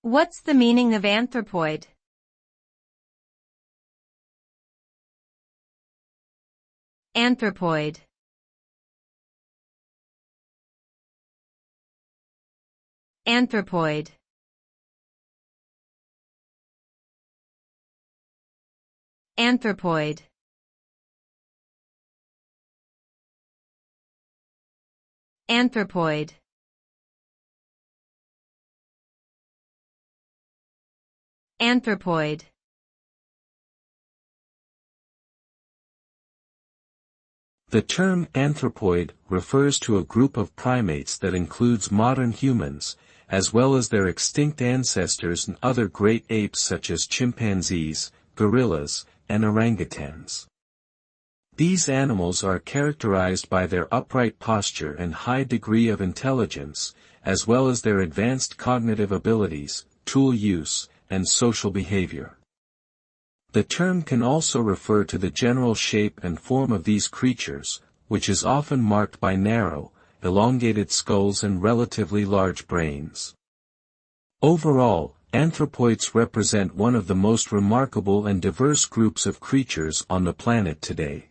What's the meaning of anthropoid? Anthropoid. Anthropoid. Anthropoid. Anthropoid. Anthropoid. The term anthropoid refers to a group of primates that includes modern humans, as well as their extinct ancestors and other great apes such as chimpanzees, gorillas, and orangutans. These animals are characterized by their upright posture and high degree of intelligence, as well as their advanced cognitive abilities, tool use, and social behavior. The term can also refer to the general shape and form of these creatures, which is often marked by narrow, elongated skulls and relatively large brains. Overall, anthropoids represent one of the most remarkable and diverse groups of creatures on the planet today.